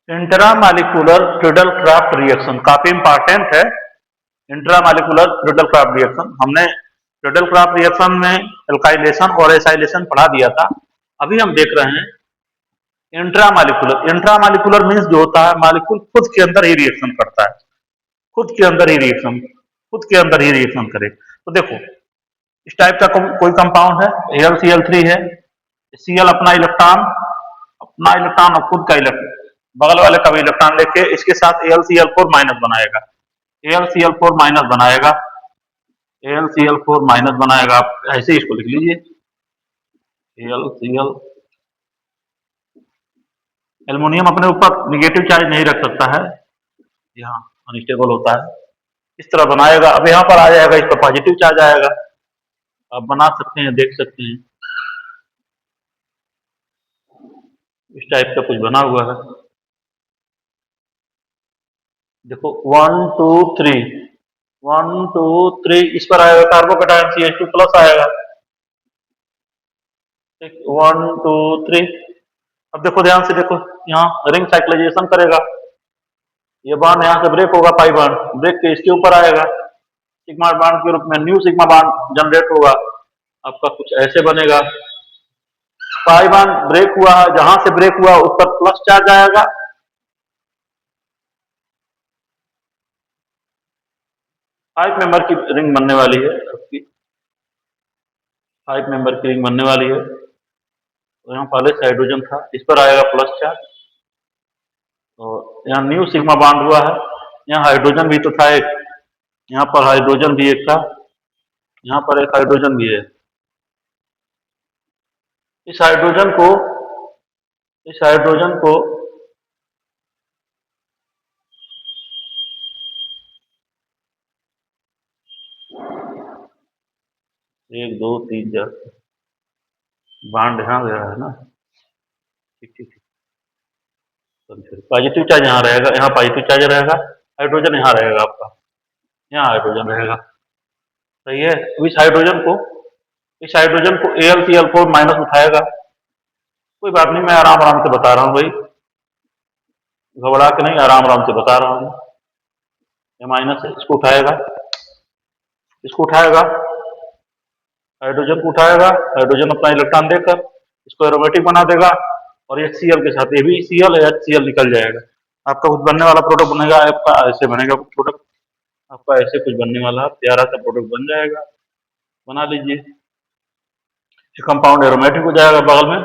Intramolecular Friedel craft reaction काफी important है। Intramolecular Friedel craft reaction हमने फ्रीडल क्राफ्ट रिएक्शन में एल्काइलेशन और एसाइलेशन पढ़ा दिया था। अभी हम देख रहे हैं इंट्रामालिकुलर। इंट्रामालिकुलर मीन्स जो होता है मालिक्यूल खुद के अंदर ही रिएक्शन करता है, खुद के अंदर ही रिएक्शन, खुद के अंदर ही रिएक्शन करे। तो देखो इस टाइप का कोई कंपाउंड है, AlCl3 है, Cl अपना इलेक्ट्रॉन और खुद का इलेक्ट्रॉन बगल वाले का भी इलेक्ट्रॉन लेके इसके साथ AlCl4 माइनस बनाएगा, AlCl4 माइनस बनाएगा, AlCl4 माइनस बनाएगा। आप ऐसे इसको लिख लीजिए AlCl। एल्युमिनियम अपने ऊपर निगेटिव चार्ज नहीं रख सकता है, यहाँ अनस्टेबल होता है, इस तरह बनाएगा। अब यहाँ पर आ जाएगा, इस पर पॉजिटिव चार्ज आएगा। आप बना सकते हैं, देख सकते हैं इस टाइप का कुछ बना हुआ है। देखो 1 2 3 1 2 3 इस पर आएगा कार्बोकेटायन CH2 प्लस आएगा। 1 2 3। अब देखो ध्यान से देखो, यहाँ रिंग साइक्लाइजेशन करेगा, ये बॉन्ड यहाँ से ब्रेक होगा, पाई बॉन्ड ब्रेक के इसके ऊपर आएगा, सिग्मा बॉन्ड के रूप में न्यू सिग्मा बॉन्ड जनरेट होगा। आपका कुछ ऐसे बनेगा, पाई बॉन्ड ब्रेक हुआ है, जहां से ब्रेक हुआ उस पर प्लस चार्ज आएगा, 5 मेंबर की रिंग बनने वाली है आपकी, 5 मेंबर की रिंग बनने वाली है। तो यहाँ पहले से हाइड्रोजन था, इस पर आएगा प्लस चार्ज, तो यहाँ न्यू सिग्मा बॉन्ड हुआ है। यहाँ हाइड्रोजन भी तो था एक, यहाँ पर हाइड्रोजन भी एक था, यहाँ पर एक हाइड्रोजन भी है। इस हाइड्रोजन को 1 2 3 4 बॉन्ड यहाँ गया है ना, ठीक ठीक ठीक। पॉजिटिव चार्ज यहाँ रहेगा, यहाँ पॉजिटिव चार्ज रहेगा, हाइड्रोजन यहाँ रहेगा आपका, यहाँ हाइड्रोजन रहेगा, सही है। तो इस हाइड्रोजन को AlCl4 माइनस उठाएगा। कोई बात नहीं, मैं आराम आराम से बता रहा हूँ भाई, घबरा के नहीं, आराम आराम से बता रहा हूँ। ये माइनस है, इसको उठाएगा, इसको उठाएगा, हाइड्रोजन को उठाएगा, हाइड्रोजन अपना इलेक्ट्रॉन देकर इसको एरोमेटिक बना देगा, और HCl के साथ ये भी Cl है, HCl निकल जाएगा। आपका कुछ बनने वाला प्रोडक्ट बनेगा, आपका ऐसे बनेगा प्रोडक्ट, आपका ऐसे कुछ बनने वाला प्यारा सा प्रोडक्ट बन जाएगा, बना लीजिए। कंपाउंड एरोमेटिक हो जाएगा, बगल में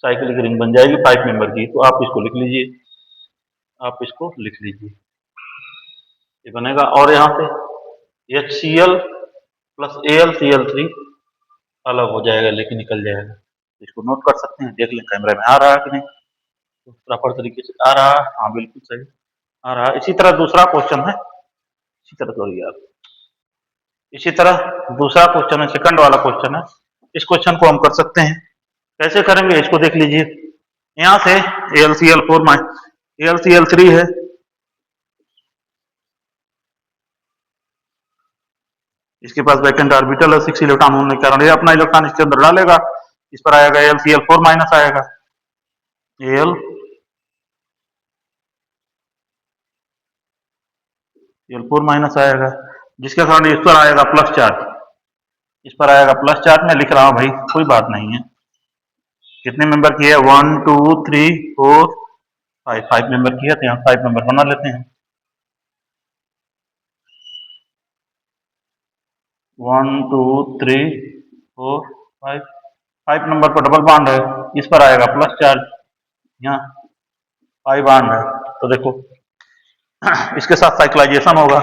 साइक्लिक रिंग बन जाएगी 5 मेंबर की। तो आप इसको लिख लीजिए, आप इसको लिख लीजिए, ये बनेगा। और यहाँ से HCl प्लस AlCl3 अलग हो जाएगा, लेकिन निकल जाएगा। इसको नोट कर सकते हैं, देख लें कैमरे में आ रहा है कि नहीं, तो प्रॉपर तरीके से आ रहा है, हाँ बिल्कुल सही आ रहा है। इसी तरह दूसरा क्वेश्चन है, इसी तरह सॉरी यार, इसी तरह दूसरा क्वेश्चन है, सेकंड वाला क्वेश्चन है। इस क्वेश्चन को हम कर सकते हैं, कैसे करेंगे इसको देख लीजिए। यहाँ से AlCl3 है, इसके पास वैकेंट ऑर्बिटल है 6 इलेक्ट्रॉन होने के कारण, ये अपना इलेक्ट्रॉन इसके अंदर डालेगा, इस पर आएगा AlCl4 माइनस आएगा, AlCl4 माइनस आएगा, जिसके कारण इस पर आएगा प्लस चार्ज, इस पर आएगा प्लस चार्ज। मैं लिख रहा हूं भाई, कोई बात नहीं है। कितने मेंबर की है, 1 2 3 4 5, 5 मेंबर की है, तो यहाँ 5 मेंबर बना लेते हैं। 1 2 3 4 5, 5 नंबर पर डबल बॉन्ड है, इस पर आएगा प्लस चार्ज, यहाँ 5 बॉन्ड है, तो देखो इसके साथ साइक्लाइजेशन होगा,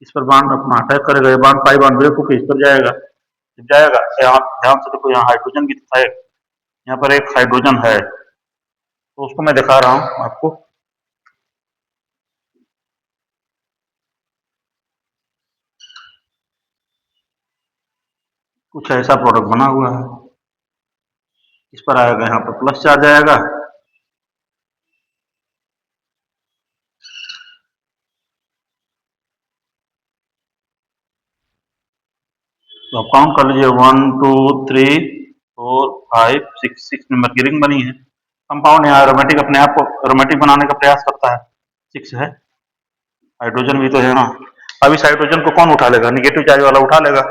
इस पर बॉन्ड अपना अटैक करेगा, ये बॉन्ड 5 बॉन्ड ब्रेक होकर इस पर जाएगा, जब जाएगा यहाँ ध्यान से देखो, यहाँ हाइड्रोजन की था, यहाँ पर एक हाइड्रोजन है, तो उसको मैं दिखा रहा हूँ आपको। कुछ ऐसा प्रोडक्ट बना हुआ है, इस पर आएगा, यहाँ पर प्लस चार्ज आएगा, तो आप काउंट कर लीजिए 1 2 3 4 5 6 नंबर की रिंग बनी है। कंपाउंड यहाँ एरोमेटिक अपने आप को एरोमेटिक बनाने का प्रयास करता है, 6 है। हाइड्रोजन भी तो है ना। अब इस हाइड्रोजन को कौन उठा लेगा? निगेटिव चार्ज वाला उठा लेगा।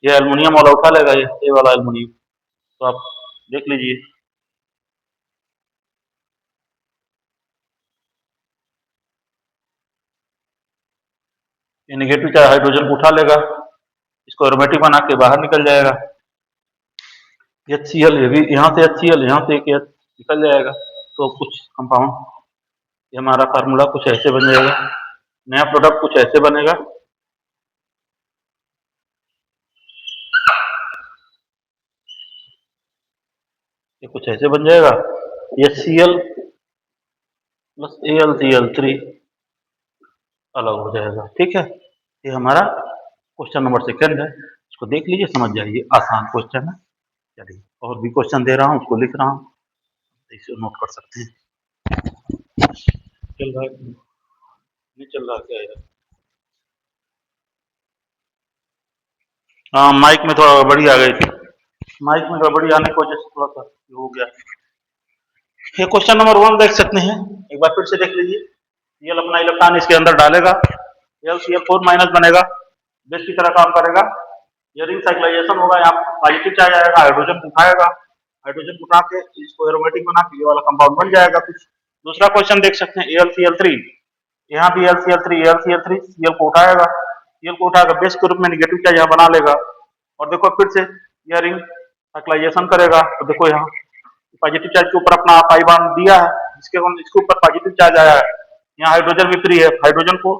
ये एल्युमिनियम वाला उठा लेगा, ये वाला एल्युमिनियम। तो आप देख लीजिए, ये निगेटिव चार्ज हाइड्रोजन को उठा लेगा, इसको एरोमेटिक बना के बाहर निकल जाएगा। HCl, ये भी यहाँ से HCl, यहाँ से एक H निकल जाएगा। तो कुछ कंपाउंड, ये हमारा फार्मूला कुछ ऐसे बन जाएगा, नया प्रोडक्ट कुछ ऐसे बनेगा। ये कुछ ऐसे बन जाएगा, HCl प्लस AlCl3 अलग हो जाएगा। ठीक है, ये हमारा क्वेश्चन नंबर 2 है। इसको देख लीजिए, समझ जाइए, आसान क्वेश्चन है। चलिए, और भी क्वेश्चन दे रहा हूँ, उसको लिख रहा हूँ, इसे नोट कर सकते हैं। चल रहा है नहीं चल रहा क्या है? हाँ, माइक में थोड़ा गड़बड़ी आ गई थी। माइक में गड़बड़ी आने की वजह से थोड़ा सा हो गया। ये क्वेश्चन नंबर 1 देख सकते हैं, एक बार फिर से देख लीजिए। Cl अपना इलेक्ट्रॉन इसके अंदर डालेगा, LCl4 माइनस बनेगा, बेस की तरह काम करेगा। ये रिंग साइक्लाइजेशन होगा, यहाँ पॉजिटिव चार्ज आएगा, हाइड्रोजन को उठाएगा, हाइड्रोजन को उठा के इसको एरोमेटिक बना के ये वाला कंपाउंड बन जाएगा कुछ। दूसरा क्वेश्चन देख सकते हैं, AlCl3, यहाँ भी LCl3 Cl को उठाएगा, Cl को उठाकर बेस के रूप में निगेटिव चार्ज यहाँ बना लेगा। और देखो फिर से यह रिंग साइक्लाइजेशन करेगा, तो देखो यहाँ पॉजिटिव चार्ज के ऊपर अपना पाई बॉन्ड दिया है, इसके ऊपर पॉजिटिव चार्ज आया है। यहाँ हाइड्रोजन भी फ्री है, हाइड्रोजन को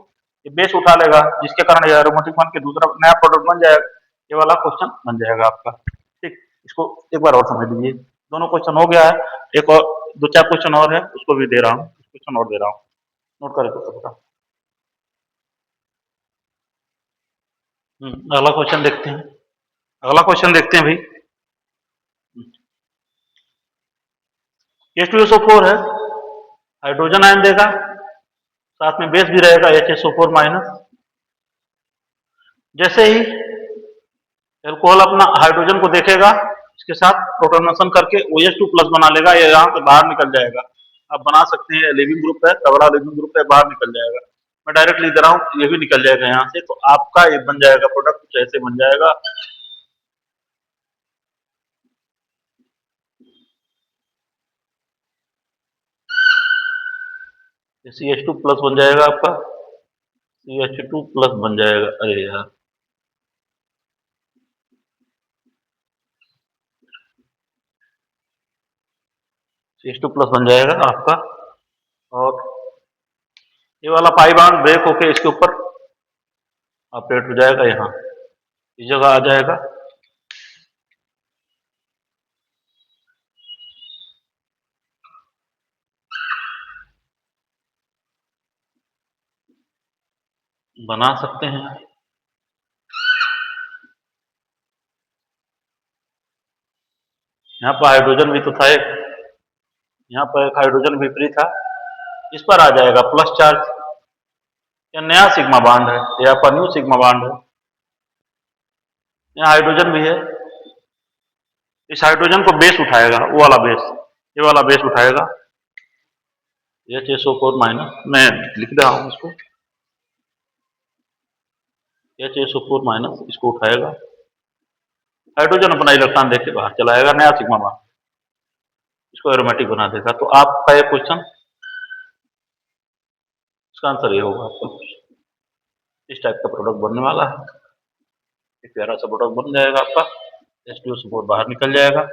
ये बेस उठा लेगा, जिसके कारण यह एरोमेटिक बन के दूसरा नया प्रोडक्ट बन जाएगा। ये वाला क्वेश्चन बन जाएगा आपका। ठीक, इसको एक बार और समझ लीजिए। दोनों क्वेश्चन हो गया है, एक और 2-4 क्वेश्चन और है, उसको भी दे रहा हूँ, क्वेश्चन और दे रहा हूँ, नोट करें तो सबका। अगला क्वेश्चन देखते हैं, अगला क्वेश्चन देखते हैं भाई। H2SO4 है, हाइड्रोजन आयन देगा, साथ में बेस भी रहेगा HSO4 माइनस। जैसे ही एल्कोहल अपना हाइड्रोजन को देखेगा, इसके साथ प्रोटोनेशन करके OH2 प्लस बना लेगा, ये यहाँ से बाहर निकल जाएगा। आप बना सकते हैं, लिविंग ग्रुप है, तगड़ा लिविंग ग्रुप है, बाहर निकल जाएगा। मैं डायरेक्ट लिख रहा हूँ, ये भी निकल जाएगा यहाँ से, तो आपका ये बन जाएगा प्रोडक्ट कुछ ऐसे बन जाएगा। CH2 प्लस बन जाएगा आपका, CH2 प्लस बन जाएगा। अरे यार, CH2 प्लस बन जाएगा आपका, और ये वाला पाई बॉन्ड ब्रेक होके इसके ऊपर ऑपरेट हो जाएगा, यहाँ इस जगह आ जाएगा। बना सकते हैं, यहाँ पर हाइड्रोजन भी तो था एक, यहाँ पर एक हाइड्रोजन भी फ्री था, इस पर आ जाएगा प्लस चार्ज। यह नया सिग्मा बॉन्ड है, यहाँ पर न्यू सिग्मा बॉन्ड है। यहाँ हाइड्रोजन भी है, इस हाइड्रोजन को बेस उठाएगा, वो वाला बेस, ये वाला बेस उठाएगा, HSO4 माइनस, मैं लिख रहा हूँ इसको, HSO4 माइनस इसको उठाएगा, हाइड्रोजन अपना इलेक्ट्रॉन देके बाहर चलाएगा, नया सिग्मा बॉन्ड, इसको एरोमेटिक बना देगा। तो आपका ये क्वेश्चन, इसका आंसर ये होगा आपका, इस टाइप का प्रोडक्ट बनने वाला है। एक प्यारा सा प्रोडक्ट बन जाएगा आपका, H2SO4 बाहर निकल जाएगा।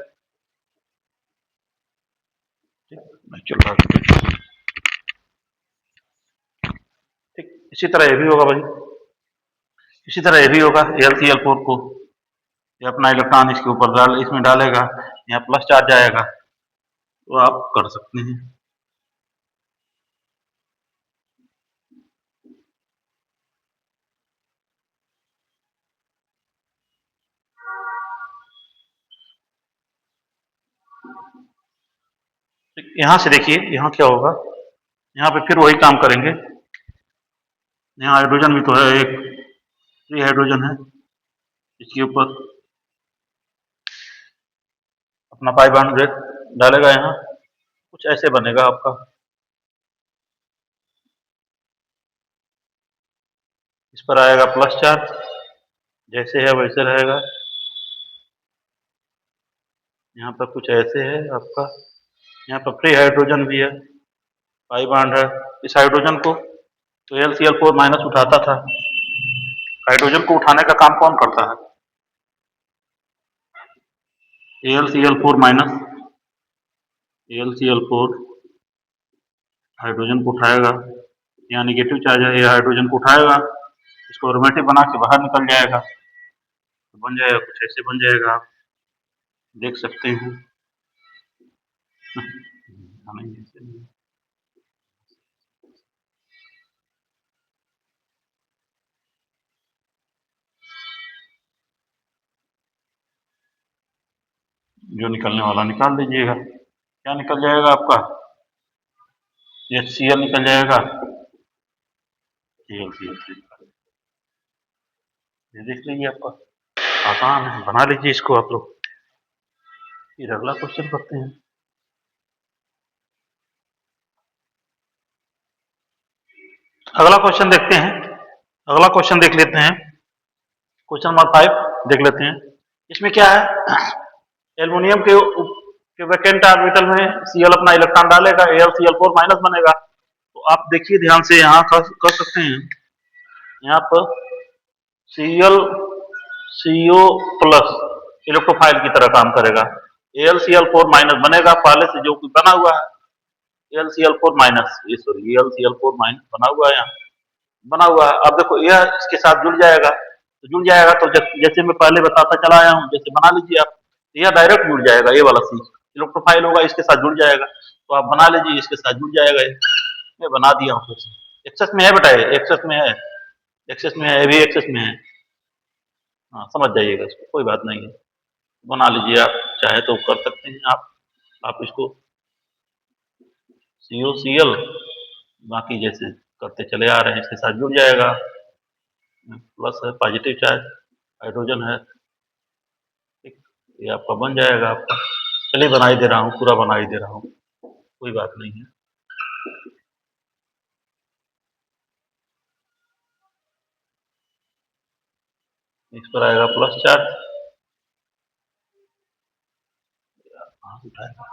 चल रहा है ठीक, इसी तरह ये भी होगा भाई, इसी तरह ये भी होगा। LCl4 को ये अपना इलेक्ट्रॉन इसके ऊपर इसमें डालेगा, यहाँ प्लस चार्ज आएगा, तो आप कर सकते हैं। यहाँ से देखिए, यहाँ क्या होगा, यहाँ पे फिर वही काम करेंगे। यहाँ हाइड्रोजन भी तो है, एक फ्री हाइड्रोजन है, इसके ऊपर अपना पाई बॉन्ड डालेगा यहाँ, कुछ ऐसे बनेगा आपका। इस पर आएगा प्लस चार्ज, जैसे है वैसे रहेगा। यहाँ पर कुछ ऐसे है आपका, यहाँ पर फ्री हाइड्रोजन भी है, पाई बॉन्ड है। इस हाइड्रोजन को तो Al माइनस उठाता था। हाइड्रोजन को उठाने का काम कौन करता है? Al माइनस, Al हाइड्रोजन को उठाएगा, यहाँ निगेटिव चार्ज है, ये हाइड्रोजन को उठाएगा, इसको एरोमेटिक बना के बाहर निकल जाएगा, तो बन जाएगा कुछ ऐसे बन जाएगा, आप देख सकते हैं। जो निकलने वाला निकाल लीजिएगा। क्या निकल जाएगा आपका? HCl निकल जाएगा, ये देख लीजिए आपका आसान है, बना लीजिए इसको आप लोग। फिर अगला क्वेश्चन करते हैं। अगला क्वेश्चन देखते हैं, अगला क्वेश्चन देख लेते हैं। क्वेश्चन नंबर 5 देख लेते हैं। इसमें क्या है, एल्युमिनियम के वैकेंट ऑर्बिटल में Cl अपना इलेक्ट्रॉन डालेगा, Al माइनस बनेगा। तो आप देखिए ध्यान से, यहाँ कर सकते हैं, यहाँ पर Cl CO प्लस इलेक्ट्रोफाइल की तरह काम करेगा। Al माइनस बनेगा पहले से जो कुछ बना हुआ है, Al माइनस, ये सॉरी Al माइनस बना हुआ है, यहाँ बना हुआ है। अब देखो यह इसके साथ जुड़ जाएगा, तो जुड़ जाएगा तो जैसे मैं पहले बताता चला आया हूँ, जैसे बना लीजिए आप, यह डायरेक्ट जुड़ जाएगा, ये वाला सी इलेक्ट्रोफाइल होगा, इसके साथ जुड़ जाएगा, तो आप बना लीजिए, इसके साथ जुड़ जाएगा। मैं बना दिया हूँ, एक्सेस में है बेटा, एक्सेस में है, एक्सेस में है, भी एक्सेस में है। हाँ समझ जाइएगा इसको, कोई बात नहीं है, बना लीजिए आप, चाहे तो कर सकते हैं आप इसको COCl, बाकी जैसे करते चले आ रहे हैं, इसके साथ जुड़ जाएगा, प्लस है, पॉजिटिव चार्ज, हाइड्रोजन है, ठीक, ये आपका बन जाएगा आपका। चलिए बना ही दे रहा हूँ, पूरा बना ही दे रहा हूँ, कोई बात नहीं है। इस पर आएगा प्लस चार्ज, उठाएगा,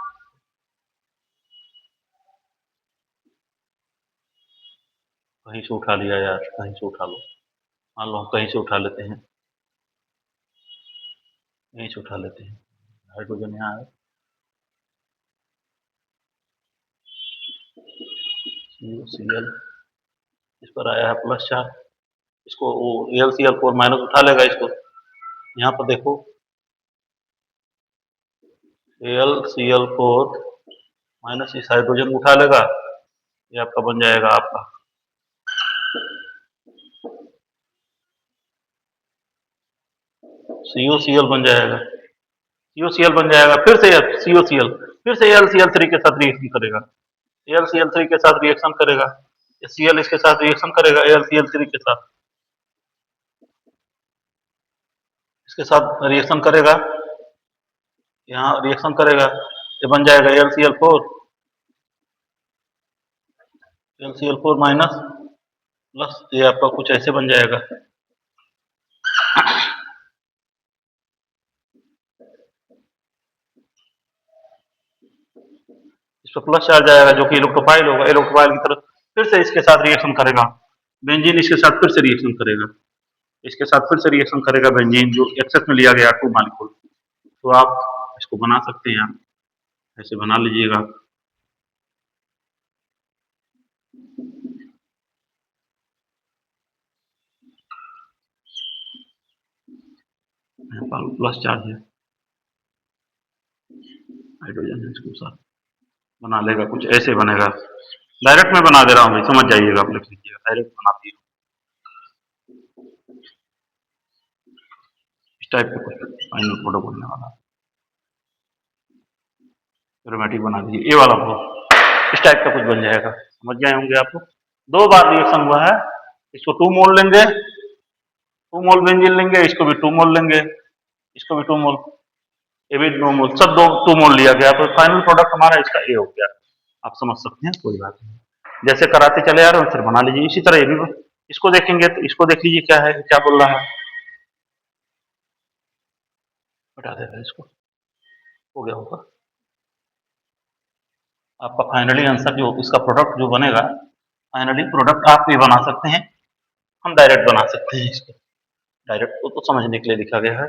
कहीं से उठा लिया यार, कहीं से उठा लो, मान लो कहीं से उठा लेते हैं, यहीं से उठा लेते हैं, हाइड्रोजन यहाँ है, COCl, इस पर आया है प्लस चार्ज, इसको वो Al माइनस उठा लेगा इसको, यहाँ पर देखो Al माइनस इस हाइड्रोजन उठा लेगा, ये आपका बन जाएगा आपका COCl बन जाएगा, COCl बन जाएगा, फिर से COCl, फिर से AlCl3 के साथ रिएक्शन करेगा, AlCl3 के साथ रिएक्शन करेगा, Cl इसके साथ रिएक्शन करेगा, AlCl3 के साथ, इसके साथ रिएक्शन करेगा, यहाँ रिएक्शन करेगा, ये बन जाएगा Al4 माइनस प्लस, ये आपका कुछ ऐसे बन जाएगा। इस पर प्लस चार्ज आएगा जो कि इलेक्ट्रोफाइल होगा, इलेक्ट्रोफाइल की तरफ फिर से इसके साथ रिएक्शन करेगा, बेंजीन इसके साथ फिर से रिएक्शन करेगा, इसके साथ फिर से रिएक्शन करेगा बेंजीन, जो एक्सेस में लिया गया 2 मॉलिक्यूल। तो आप इसको बना सकते हैं, आप ऐसे बना लीजिएगा। प्लस चार्ज है, हाइड्रोजन है, इसको साथ बना लेगा, कुछ ऐसे बनेगा। डायरेक्ट में बना दे रहा हूँ भाई, समझ जाइएगा, आप लिख लीजिएगा, डायरेक्ट बनाती हूँ, इस टाइप का कुछ फाइनल प्रोडक्ट बनने वाला, एरोमेटिक बना दीजिए, ये वाला इस टाइप का कुछ बन जाएगा, समझ गए होंगे आप लोग। 2 बार रिएक्शन हुआ है, इसको 2 मोल लेंगे, 2 मोल बेंजीन लेंगे, इसको भी 2 मोल लेंगे, इसको भी 2 मोल, ये भी 2 मोल, सब 2 मोल लिया गया, तो फाइनल प्रोडक्ट हमारा इसका ये हो गया। आप समझ सकते हैं, कोई बात नहीं। जैसे कराते चले आ रहे हो फिर बना लीजिए, इसी तरह ये भी इसको देखेंगे तो इसको देख लीजिए क्या है, क्या बोल रहा है, हटा देगा इसको, हो गया होगा आपका फाइनली आंसर। जो इसका प्रोडक्ट जो बनेगा, फाइनली प्रोडक्ट आप भी बना सकते हैं, हम डायरेक्ट बना सकते हैं इसको। डायरेक्ट को तो समझने के लिए लिखा गया है,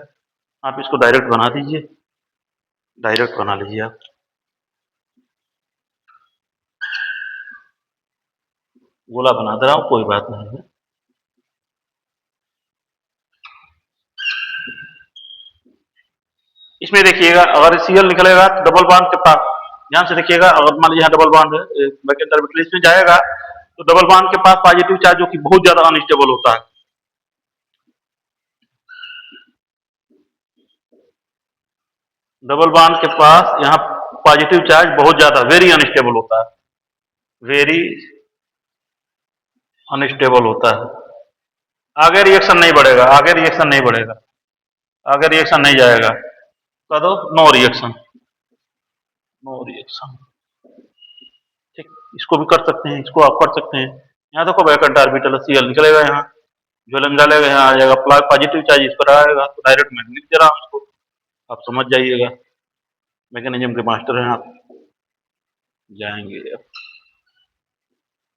आप इसको डायरेक्ट बना दीजिए, डायरेक्ट बना लीजिए आप। गोला बना दे रहा हूँ, कोई बात नहीं है। इसमें देखिएगा अगर सीएल निकलेगा तो डबल बॉन्ड के पास, ध्यान से देखिएगा, अगर मान लीजिए यहाँ डबल बॉन्ड है, बैकेंड ऑर्बिटल इसमें जाएगा तो डबल बॉन्ड के पास पॉजिटिव चार्ज जो कि बहुत ज्यादा अनस्टेबल होता है, डबल बॉन्ड के पास यहाँ पॉजिटिव चार्ज बहुत ज्यादा वेरी अनस्टेबल होता है, वेरी अनस्टेबल होता है। आगे रिएक्शन नहीं बढ़ेगा, आगे रिएक्शन नहीं बढ़ेगा, आगे रिएक्शन नहीं जाएगा, कह दो नो रिएक्शन, नो रिएक्शन। ठीक, इसको भी कर सकते हैं, इसको आप कर सकते हैं। यहाँ देखो वैकेंट ऑर्बिटल सीएल निकलेगा, यहाँ ज्वलन डालेगा, यहाँ आ जाएगा पॉजिटिव चार्ज इस पर आएगा, तो डायरेक्ट मैं लिख दे रहा हूँ इसको, आप समझ जाइएगा। मैकेनिज्म के मास्टर हैं आप, जाएंगे अब।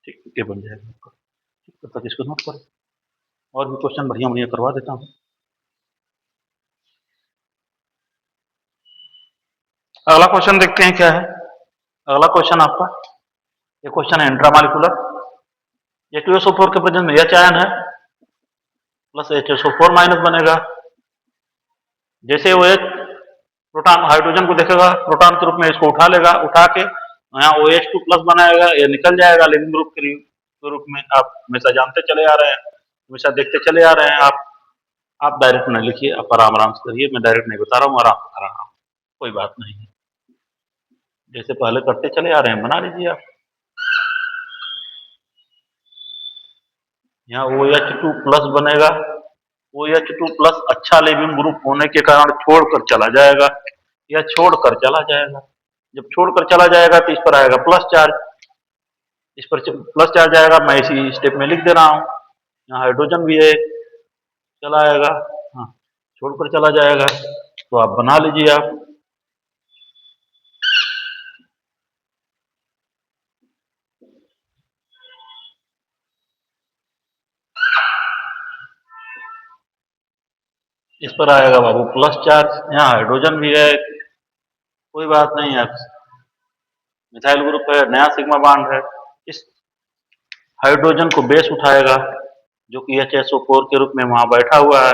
ठीक, ये बन जाएगा आपका। तब तक इसको नोट करो, और भी क्वेश्चन बढ़िया बढ़िया करवा देता हूँ। अगला क्वेश्चन देखते हैं क्या है। अगला क्वेश्चन आपका, ये क्वेश्चन है इंट्रामॉलिक्यूलर। H2SO4 के प्रेजेंस में H आयन है प्लस HSO4 माइनस बनेगा। जैसे वो एक प्रोटॉन हाइड्रोजन को देखेगा प्रोटॉन के रूप में, इसको उठा लेगा, उठा के यहाँ OH2 प्लस बनाएगा, ये निकल जाएगा लिविंग ग्रुप के रूप में। आप हमेशा जानते चले आ रहे हैं, हमेशा देखते चले आ रहे हैं। आप डायरेक्ट न लिखिए, आप आराम आराम से करिए, मैं डायरेक्ट नहीं बता रहा हूँ, आराम से करा रहा हूँ, कोई बात नहीं है। जैसे पहले करते चले आ रहे हैं बना लीजिए आप। यहाँ OH2 प्लस बनेगा, OH2 प्लस अच्छा लिविंग ग्रुप होने के कारण छोड़कर चला जाएगा, या छोड़कर चला जाएगा। जब छोड़कर चला जाएगा तो इस पर आएगा प्लस चार्ज, इस पर प्लस चार्ज आएगा, मैं इसी स्टेप में लिख दे रहा हूँ। यहाँ हाइड्रोजन भी है, चला आएगा, हाँ छोड़कर चला जाएगा, तो आप बना लीजिए आप। इस पर आएगा बाबू प्लस चार्ज, यहाँ हाइड्रोजन भी है, कोई बात नहीं है, मिथाइल ग्रुप है, नया सिग्मा बॉन्ड है। इस हाइड्रोजन को बेस उठाएगा जो कि HSO4 के रूप में वहां बैठा हुआ है,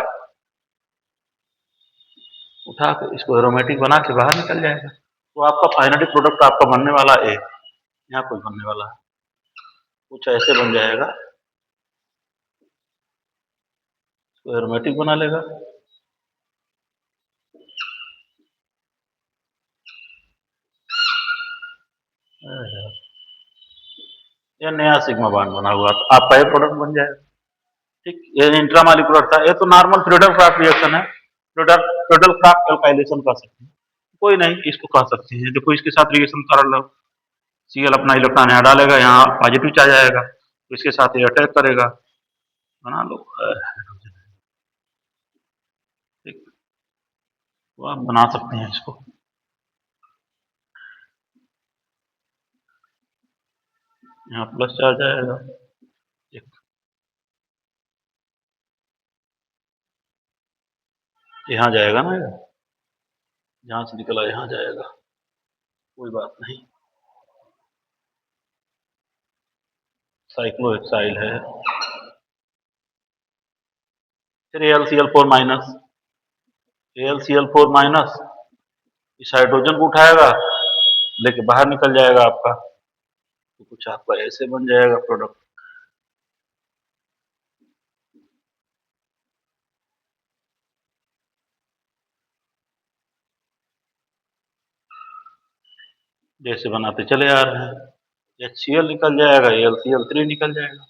उठा के इसको एरोमेटिक बना के बाहर निकल जाएगा। तो आपका फाइनली प्रोडक्ट आपका बनने वाला है, यहाँ कुछ बनने वाला है, कुछ ऐसे बन जाएगा, इसको एरोमेटिक बना लेगा। ये नया सिग्मा बॉन्ड बना हुआ, तो आपका ये प्रोडक्ट बन जाएगा। ठीक, ये इंट्रामॉलिक्यूलर था, ये तो नॉर्मल फ्रीडल क्राफ्ट रिएक्शन है, फ्रीडल क्राफ्ट एल्काइलेशन कह सकते हैं, कोई नहीं इसको कह सकते हैं। देखो इसके साथ रिएक्शन कर लो, सीएल अपना इलेक्ट्रॉन यहाँ डालेगा, यहाँ पॉजिटिव चार्ज आएगा, तो इसके साथ ये अटैक करेगा, बना लो। ठीक, तो आप बना सकते हैं इसको। यहाँ प्लस चार्ज आएगा, यहाँ जाएगा ना, जहां से निकला यहाँ जाएगा, कोई बात नहीं। साइक्लोहेक्साइल है, फिर AlCl4 माइनस, AlCl4 माइनस इस हाइड्रोजन को उठाएगा, लेके बाहर निकल जाएगा आपका, तो कुछ आपका ऐसे बन जाएगा प्रोडक्ट। जैसे बनाते चले आ रहे हैं, HCl निकल जाएगा, AlCl3 निकल जाएगा,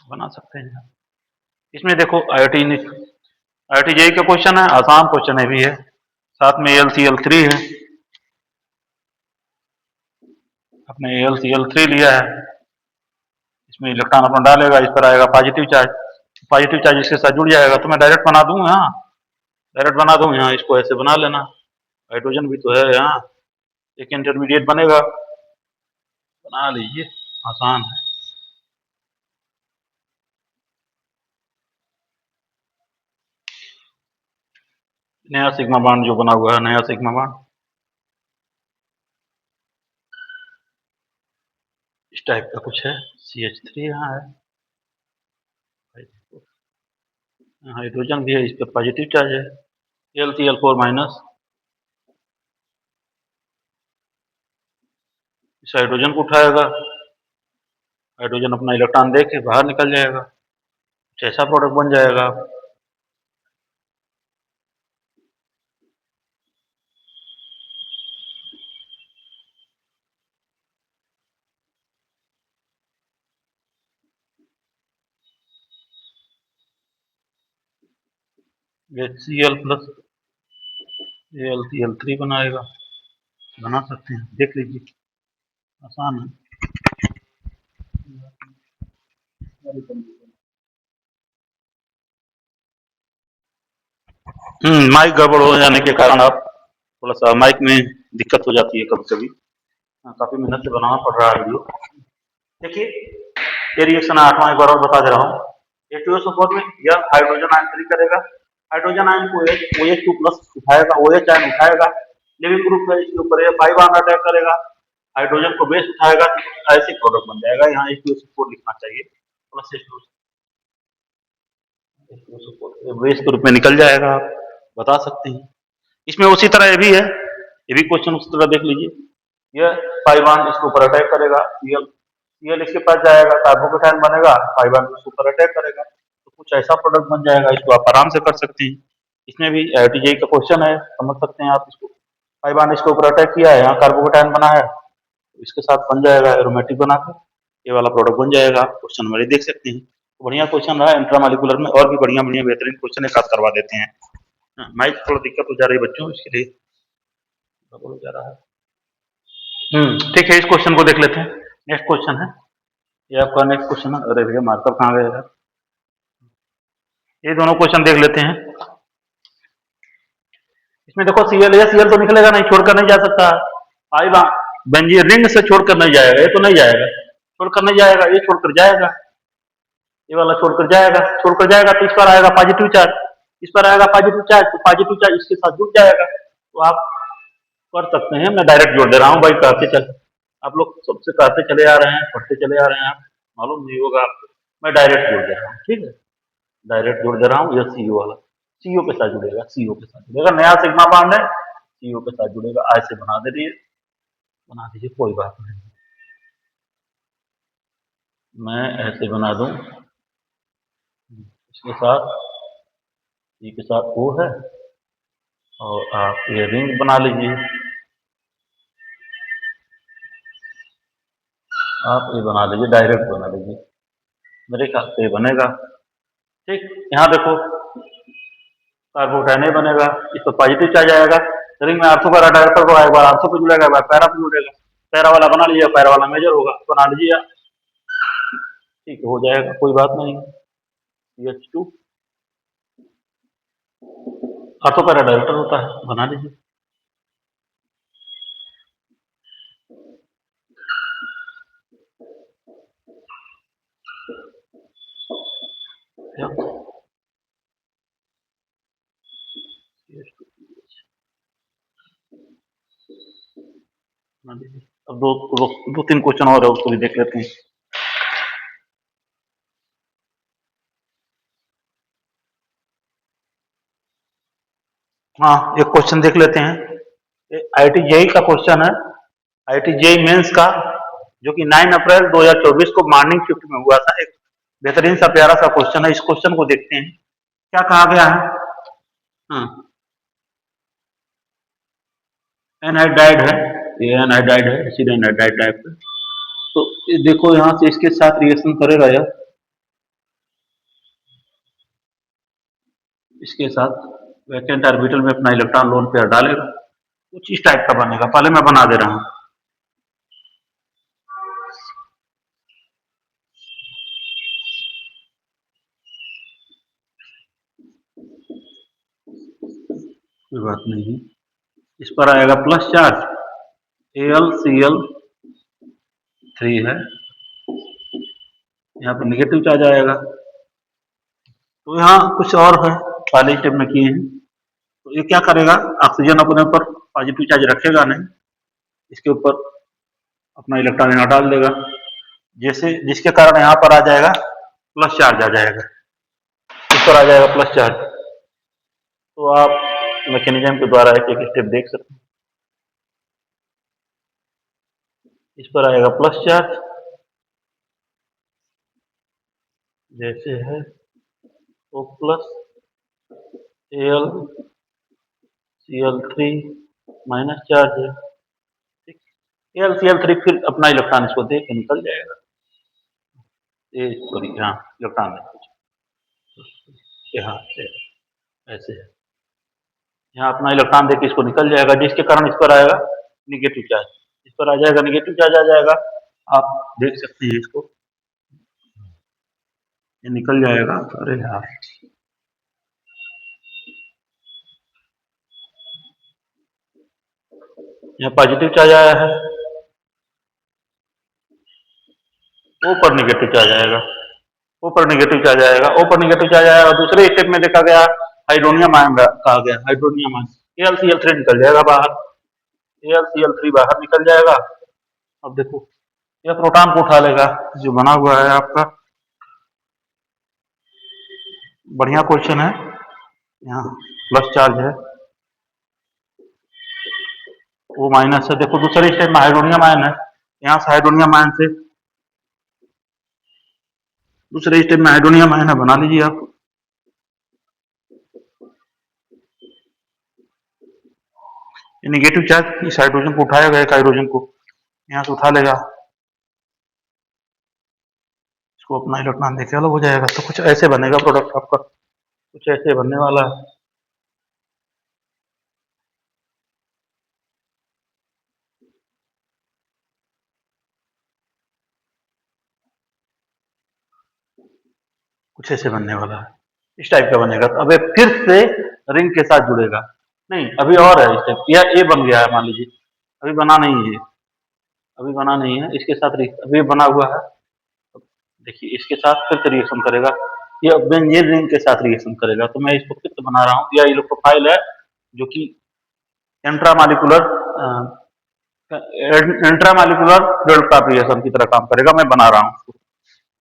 बना सकते हैं। इसमें देखो IIT जेई का क्वेश्चन है, आसान क्वेश्चन है भी है, साथ में AlCl3 है। अपने AlCl3 लिया है, इसमें इलेक्ट्रॉन अपना डालेगा, इस पर आएगा पॉजिटिव चार्ज इसके साथ जुड़ जाएगा। तो मैं डायरेक्ट बना दूं यहाँ, डायरेक्ट बना दूं यहाँ, इसको ऐसे बना लेना। हाइड्रोजन भी तो है यहाँ, एक इंटरमीडिएट बनेगा, बना लीजिए, आसान है। नया सिग्मा बॉन्ड जो बना हुआ है, नया सिग्मा बॉन्ड इस टाइप का कुछ है, CH3 यहाँ है, हाइड्रोजन भी है, इस पर पॉजिटिव चार्ज है, AlCl4 माइनस, इस हाइड्रोजन को उठाएगा, हाइड्रोजन अपना इलेक्ट्रॉन दे के बाहर निकल जाएगा, कुछ ऐसा प्रोडक्ट बन जाएगा। HCl प्लस AlCl3 बनाएगा, बना सकते हैं, देख लीजिए, आसान है। माइक गड़बड़ हो जाने के कारण आप थोड़ा सा माइक में दिक्कत हो जाती है कभी कभी, काफी मेहनत से बनाना पड़ रहा है वीडियो। देखिए ये रिएक्शन 8वां एक बार और बता दे रहा हूँ। H2SO4 में यह हाइड्रोजन आयन फ्री करेगा, हाइड्रोजन आयन को OH2 प्लस उठाएगा, OH आयन उठाएगा, लिविंग ग्रुप है इसके ऊपर ये 5 बॉन्ड अटैक करेगा, हाइड्रोजन को बेस उठाएगा, ऐसे प्रोडक्ट बन जाएगा। यहाँ H2SO4 लिखना चाहिए, प्लस H2SO4 बेस के रूप में निकल जाएगा, आप बता सकते हैं। इसमें उसी तरह ये भी है, ये भी क्वेश्चन उसी तरह देख लीजिए, यह 5 बॉन्ड इसके ऊपर अटैक करेगा, Cl इसके पास जाएगा, कार्बोकेटायन बनेगा, 5 बॉन्ड उसके ऊपर अटैक करेगा, तो कुछ ऐसा प्रोडक्ट बन जाएगा, इसको आप आराम से कर सकते हैं। इसमें भी IIT JEE का क्वेश्चन है, समझ सकते हैं आप इसको। 5 बॉन्ड इसके ऊपर अटैक किया है, यहाँ कार्बोकेटायन बना है, तो इसके साथ बन जाएगा एरोमेटिक बनाकर, ये वाला प्रोडक्ट बन जाएगा, क्वेश्चन हमारे देख सकते हैं। तो बढ़िया क्वेश्चन रहा इंट्रामोलिकुलर में, और भी बढ़िया बढ़िया बेहतरीन क्वेश्चन एक साथ करवा देते हैं। माइक थोड़ा दिक्कत हो जा रही है बच्चों, इसके लिए हो जा रहा है। ठीक है, इस क्वेश्चन को देख लेते हैं। नेक्स्ट क्वेश्चन है, ये आपका नेक्स्ट क्वेश्चन है। अरे भैया मार्कर कहाँ गए यार, ये दोनों क्वेश्चन देख लेते हैं। इसमें देखो Cl तो निकलेगा नहीं, छोड़कर नहीं जा सकता। आई बेंजीन रिंग से छोड़कर नहीं जाएगा, ये तो नहीं जाएगा, छोड़कर नहीं जाएगा, ये छोड़कर जाएगा, ये वाला छोड़कर जाएगा तो इस पर आएगा पॉजिटिव चार्ज, इस पर आएगा पॉजिटिव चार्ज, तो पॉजिटिव चार्ज इसके साथ जुड़ जाएगा। तो आप कर सकते हैं, मैं डायरेक्ट जोड़ दे रहा हूँ भाई, कहते चल, आप लोग सबसे कहते चले आ रहे हैं, पढ़ते चले आ रहे हैं, आप मालूम नहीं होगा आपको, मैं डायरेक्ट जोड़ दे रहा हूँ, ठीक है, डायरेक्ट जोड़ दे रहा हूँ। यह CO वाला CO के साथ जुड़ेगा, CO के साथ जुड़ेगा, नया सिग्मा बॉन्ड है, CO के साथ जुड़ेगा, ऐसे बना दीजिए, कोई बात नहीं, मैं ऐसे बना दूं, इसके साथ C के साथ O है, और आप ये रिंग बना लीजिए, आप ये बना लीजिए, डायरेक्ट बना लीजिए, मेरे ख्याल से बनेगा। ठीक, यहाँ देखो कार्बोटाइने बनेगा, इस पर पॉजिटिव चार्ज आएगा, रिंग में आर्थो का डायरेक्टर को एक बार आर्थो पे जुड़ेगा, एक बार पैरा पे जुड़ेगा, पैरा वाला बना लीजिए, पैरा वाला मेजर होगा, बना लीजिए, ठीक हो जाएगा, कोई बात नहीं। CH2 आर्थो पैरा डायरेक्टर होता है, बना लीजिए। अब दो तीन क्वेश्चन और है, उसको भी देख लेते हैं। हाँ, एक क्वेश्चन देख लेते हैं, IIT JEE का क्वेश्चन है, IIT JEE मेंस का, जो कि 9 अप्रैल 2024 को मॉर्निंग शिफ्ट में हुआ था। एक बेहतरीन सा प्यारा सा क्वेश्चन है, इस क्वेश्चन को देखते हैं क्या कहा गया है। एनहाइड्राइड है, ये एनहाइड्राइड है, एसिड एनहाइड्राइड टाइप का। तो ये देखो यहाँ से इसके साथ रिएक्शन करेगा यह, इसके साथ वैकेंट ऑर्बिटल में अपना इलेक्ट्रॉन लोन पेयर डालेगा, कुछ इस टाइप का बनेगा, पहले मैं बना दे रहा हूँ। कोई बात नहीं, इस पर आएगा प्लस चार्ज, AlCl3 है, यहाँ पर निगेटिव चार्ज आएगा। तो यहाँ कुछ और है, पहले स्टेप में किए हैं। तो ये क्या करेगा, ऑक्सीजन अपने ऊपर पॉजिटिव चार्ज रखेगा नहीं, इसके ऊपर अपना इलेक्ट्रॉन यहाँ डाल देगा, जैसे जिसके कारण यहाँ पर आ जाएगा प्लस चार्ज आ जाएगा, इस पर आ जाएगा प्लस चार्ज। तो आप मैकेनिज्म के द्वारा एक एक स्टेप देख सकते हैं। इस पर आएगा प्लस चार्ज, जैसे है O plus AlCl3 minus charge है, ठीक। AlCl3 फिर अपना इलेक्ट्रॉन इसको दे के निकल जाएगा, ये सॉरी यहाँ इलेक्ट्रॉन यहाँ से ऐसे है, यहाँ अपना इलेक्ट्रॉन देके इसको निकल जाएगा, जिसके कारण इस पर आएगा निगेटिव चार्ज, इस पर आ जाएगा निगेटिव चार्ज आ जाएगा। आप देख सकते हैं इसको, ये निकल जाएगा। अरे यार, यहाँ पॉजिटिव चार्ज आया है, ऊपर निगेटिव चार्ज आएगा, ऊपर निगेटिव चार्ज आएगा, ऊपर निगेटिव चार्ज आएगा। दूसरे स्टेप में देखा गया हाइड्रोनियम आयन कहा गया, हाइड्रोनियम आयन AlCl3 निकल जाएगा बाहर, AlCl3 बाहर निकल जाएगा। अब देखो यह प्रोटॉन को उठा लेगा, जो बना हुआ है आपका, बढ़िया क्वेश्चन है। यहाँ प्लस चार्ज है, वो माइनस है। देखो दूसरे स्टेप में हाइड्रोनियम आयन है, यहाँ से हाइड्रोनियम आयन से दूसरे स्टेप में हाइड्रोनियम आयन है, बना लीजिए आप। निगेटिव चार्ज इस हाइड्रोजन को उठाएगा, एक हाइड्रोजन को यहाँ से उठा लेगा, इसको अपना इलेक्ट्रॉन देके अलग हो जाएगा। तो कुछ ऐसे बनेगा प्रोडक्ट आपका, कुछ ऐसे बनने वाला है। कुछ ऐसे बनने वाला है, इस टाइप का बनेगा। तो अब ये फिर से रिंग के साथ जुड़ेगा, नहीं अभी और है स्टेप, यह ए बन गया है मान लीजिए, अभी बना नहीं है, अभी बना नहीं है, इसके साथ अभी बना हुआ है। देखिए इसके साथ फिर से रिएक्शन करेगा, ये बेंजीन रिंग के साथ रिएक्शन करेगा। तो मैं इसको फिर से बना रहा हूँ, यह इलेक्ट्रोफाइल है जो कि इंट्रामॉलिक्यूलर डबल टॉप रिएक्शन की तरह काम करेगा। मैं बना रहा हूँ,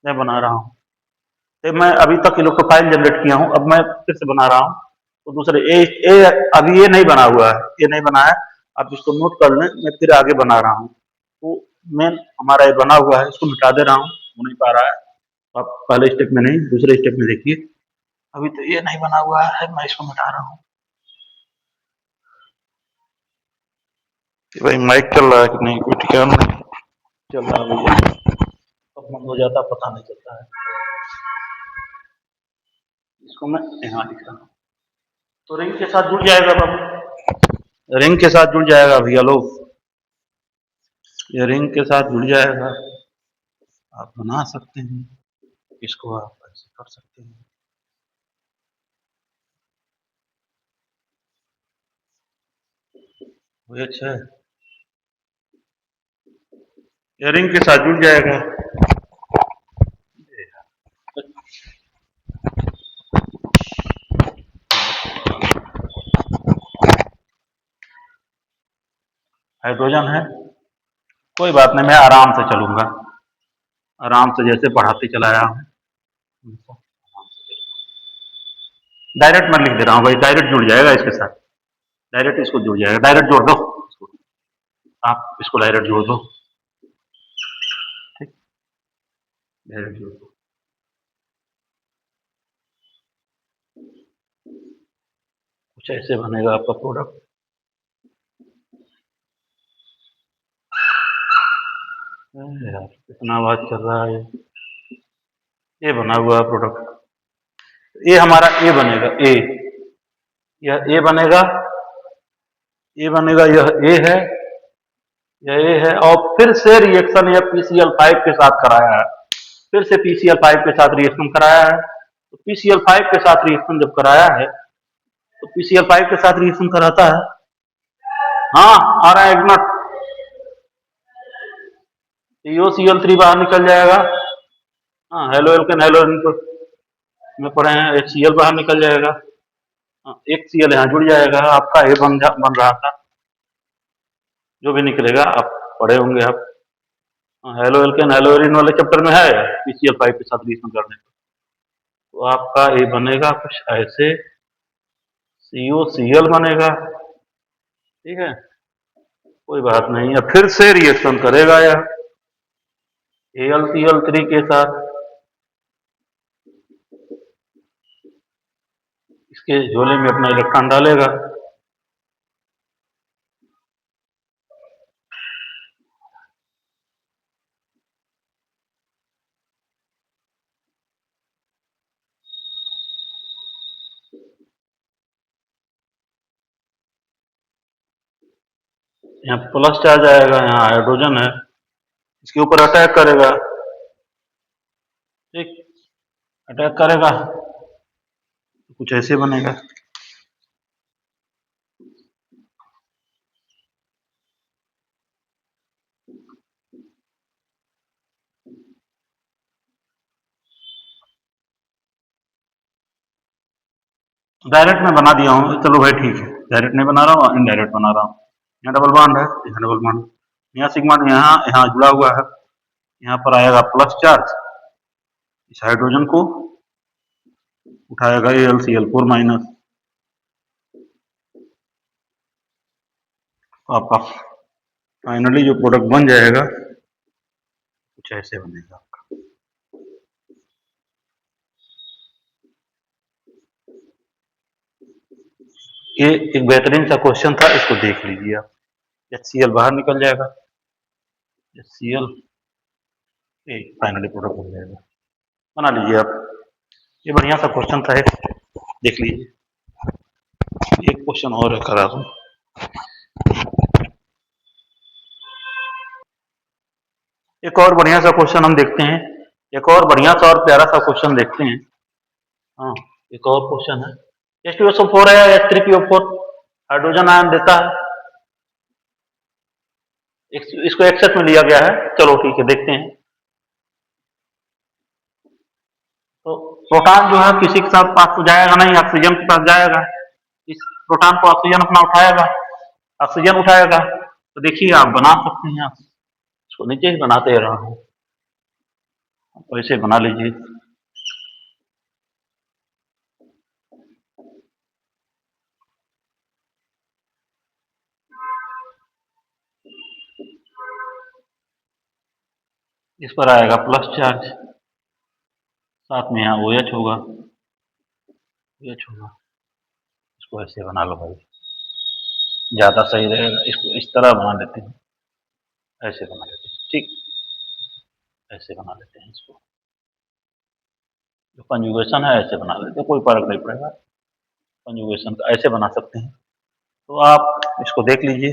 मैं बना रहा हूँ। तो मैं अभी तक इलेक्ट्रोफाइल जनरेट किया हूँ, अब मैं फिर से बना रहा हूँ। तो दूसरे ए अभी ये नहीं बना हुआ है, ये नहीं बना है, आप इसको नोट कर लें, मैं फिर आगे बना रहा हूँ। तो मेन हमारा ये बना हुआ है, इसको मिटा दे रहा हूँ, हो नहीं पा रहा है। तो आप पहले स्टेप में नहीं, दूसरे स्टेप में देखिए, अभी तो ये नहीं बना हुआ है, मैं इसको मिटा रहा हूँ। भाई माइक चल रहा है कि नहीं, कुछ क्या नहीं चल रहा है, कब बंद हो जाता पता नहीं चलता है। इसको मैं यहाँ लिख रहा हूँ, तो रिंग के साथ जुड़ जाएगा बाबू, रिंग के साथ जुड़ जाएगा भैया लोग, ये रिंग के साथ जुड़ जाएगा। आप बना सकते हैं इसको, आप ऐसे कर सकते हैं। वो अच्छा है, ये रिंग के साथ जुड़ जाएगा। हाइड्रोजन है, कोई बात नहीं, मैं आराम से चलूंगा, आराम से जैसे पढ़ाते चलाया हूँ, डायरेक्ट मैं लिख दे रहा हूँ भाई, डायरेक्ट जुड़ जाएगा इसके साथ, डायरेक्ट इसको जुड़ जाएगा, डायरेक्ट जोड़ दो इसको, आप इसको डायरेक्ट जोड़ दो, ठीक, डायरेक्ट जोड़ दो। कुछ ऐसे बनेगा आपका प्रोडक्ट। यार कितना आवाज कर रहा है, ये बना हुआ प्रोडक्ट, ये हमारा ए बनेगा, ए, यह ए बनेगा, ए बनेगा, यह ए है, ये है, और फिर से रिएक्शन ये PCl5 के साथ कराया है, फिर से PCl5 के साथ रिएक्शन कराया है। तो PCl5 के साथ रिएक्शन जब कराया है तो PCl5 के साथ रिएक्शन कराता है। हाँ आ रहा है, एक मिनट। COCl3 बाहर निकल जाएगा। हाँ हेलो एल्केन हेलो में पढ़े हैं, HCl बाहर निकल जाएगा। हाँ, एक Cl यहाँ जुड़ जाएगा, आपका A बन रहा था। जो भी निकलेगा आप पढ़े होंगे आप। हेलो एल्केन हेलोरिन वाले चैप्टर में है PCl5 के साथ रिएक्शन करने का। तो आपका A बनेगा कुछ ऐसे, COCl बनेगा। ठीक है, कोई बात नहीं है, फिर से रिएक्शन करेगा यह AlCl3 के साथ। इसके झोले में अपना इलेक्ट्रॉन डालेगा। यहाँ प्लस चार्ज आएगा, यहाँ हाइड्रोजन है, इसके ऊपर अटैक करेगा। ठीक, अटैक करेगा तो कुछ ऐसे बनेगा। डायरेक्ट मैं बना दिया हूँ, चलो भाई ठीक है, डायरेक्ट नहीं बना रहा हूँ, इनडायरेक्ट बना रहा हूँ। यहाँ डबल बॉन्ड है, यहाँ डबल बॉन्ड, यहाँ सिग्मा यहाँ यहाँ जुड़ा हुआ है, यहाँ पर आएगा प्लस चार्ज, इस हाइड्रोजन को उठाएगा AlCl4 माइनस। आपका फाइनली जो प्रोडक्ट बन जाएगा कुछ ऐसे बनेगा आपका। ये एक बेहतरीन सा क्वेश्चन था, इसको देख लीजिए आप। HCl बाहर निकल जाएगा, HCl फाइनली प्रोडक्ट बन जाएगा, बना लीजिए आप। ये बढ़िया सा क्वेश्चन था, एक देख लीजिए। एक क्वेश्चन और है करा दूं। एक और बढ़िया सा क्वेश्चन हम देखते हैं, एक और बढ़िया सा और प्यारा सा क्वेश्चन देखते हैं। हाँ, एक और क्वेश्चन है, H2SO4 है, H3PO4 हाइड्रोजन आयन देता है, इसको एक्सेस में लिया गया है। चलो ठीक है, देखते हैं। तो प्रोटॉन जो है किसी के साथ पास तो जाएगा नहीं, ऑक्सीजन के पास जाएगा। इस प्रोटॉन को ऑक्सीजन अपना उठाएगा, ऑक्सीजन उठाएगा। तो देखिए आप बना सकते हैं, आप इसको नीचे ही बनाते रहा हूं, वैसे बना लीजिए। इस पर आएगा प्लस चार्ज, साथ में यहाँ OH होगा, OH होगा। इसको ऐसे बना लो भाई, ज्यादा सही रहेगा। इसको इस तरह बना लेते हैं, ऐसे बना लेते हैं। ठीक, ऐसे बना लेते हैं इसको, जो कंजुगेशन है ऐसे बना लेते हैं, कोई फर्क नहीं पड़ेगा। कंजुगेशन का ऐसे बना सकते हैं। तो आप इसको देख लीजिए,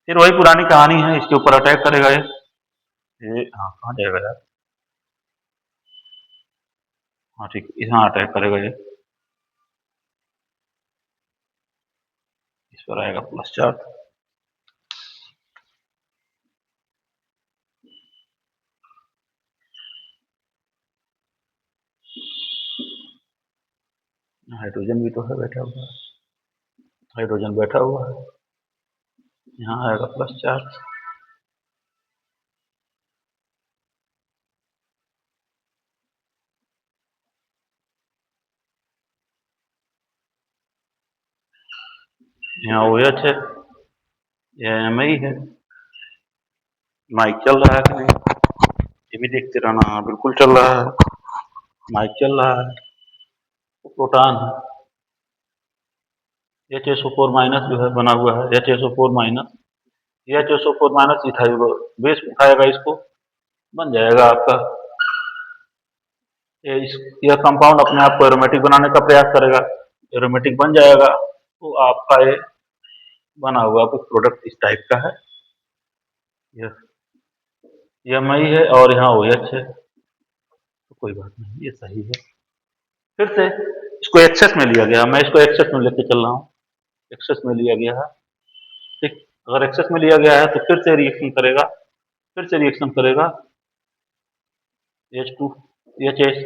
फिर वही पुरानी कहानी है, इसके ऊपर अटैक करेगा ये हाँ कहाँ जाएगा यार, हाँ ठीक, यहाँ अटैक करेगा ये, इस पर आएगा प्लस चार्ज। हाइड्रोजन भी तो है बैठा हुआ है, हाइड्रोजन बैठा हुआ है, यहाँ आएगा प्लस चार्ज। यहाँ OH है, यह Mi है। माइक चल रहा है कि नहीं ये भी देखते रहना। हाँ बिल्कुल चल रहा है, माइक चल रहा है। तो प्रोटॉन है, HSO4 माइनस जो है बना हुआ है, HSO4 minus, HSO4 minus ethyl base उठाएगा, इसको बन जाएगा आपका यह कंपाउंड अपने आप को एरोमेटिक बनाने का प्रयास करेगा, एरोमेटिक बन जाएगा। तो आपका ये बना हुआ कुछ प्रोडक्ट इस टाइप का है। यह EMI है और यहाँ OH है, तो कोई बात नहीं, ये सही है। फिर से इसको एक्सेस में लिया गया, मैं इसको एक्सेस में लेके चल रहा हूँ, एक्सेस में लिया गया है, ठीक। अगर एक्सेस में लिया गया है तो फिर से रिएक्शन करेगा, फिर से रिएक्शन करेगा, H2 HH,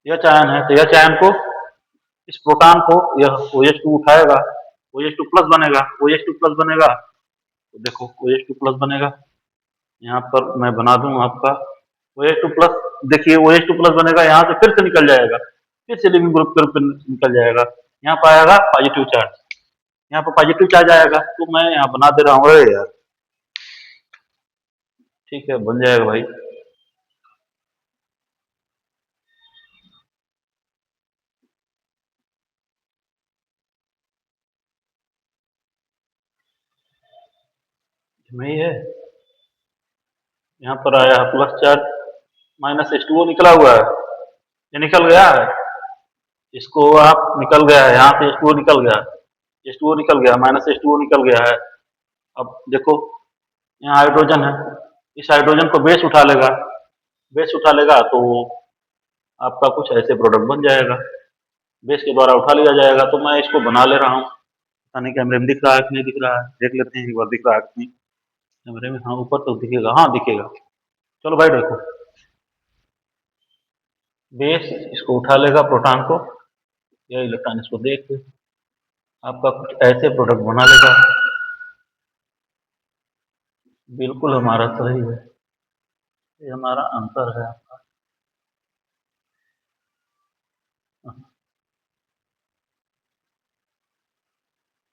यह आयन है, तो यह आयन को, इस प्रोटॉन को यह OH2 उठाएगा, OH2 प्लस बनेगा, OH2 प्लस बनेगा, तो देखो OH2 प्लस बनेगा, यहाँ पर मैं बना दूं आपका OH2 प्लस, देखिए OH2 प्लस बनेगा, यहाँ से फिर से निकल जाएगा, फिर से लिविंग ग्रुप के रूप में निकल जाएगा, यहाँ पर आएगा पॉजिटिव चार्ज, यहाँ पर पॉजिटिव चार्ज आएगा, तो मैं यहाँ बना दे रहा हूँ, अरे यार ठीक है, बन जाएगा भाई। नहीं है, यहाँ पर आया प्लस चार्ज, माइनस H2O निकला हुआ है, ये निकल गया है, इसको आप निकल गया है, यहाँ से H2O निकल गया, H2O निकल गया, माइनस H2O निकल गया है। अब देखो यहाँ हाइड्रोजन है, इस हाइड्रोजन को बेस उठा लेगा, बेस उठा लेगा तो आपका कुछ ऐसे प्रोडक्ट बन जाएगा, बेस के द्वारा उठा लिया जाएगा। तो मैं इसको बना ले रहा हूँ, पता नहीं कैमरे में दिख रहा है कि नहीं दिख रहा है, देख लेते हैं एक बार दिख रहा है कि नहीं कैमरे में। हाँ ऊपर तो दिखेगा, हाँ दिखेगा। चलो भाई देखो, बेस इसको उठा लेगा प्रोटॉन को, या इलेक्ट्रॉन इसको देख के आपका कुछ ऐसे प्रोडक्ट बना लेगा। बिल्कुल हमारा सही है, ये हमारा आंसर है आपका।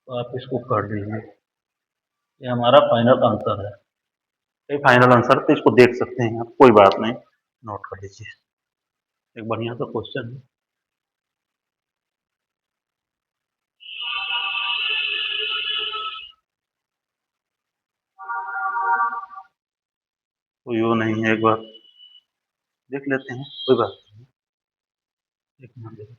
तो आप इसको कर दीजिए, ये हमारा फाइनल आंसर है। ये फाइनल आंसर, तो इसको देख सकते हैं आप, कोई बात नहीं, नोट कर लीजिए, एक बढ़िया सा क्वेश्चन है। कोई वो नहीं है, एक बार देख लेते हैं, कोई बात नहीं, एक मिनट।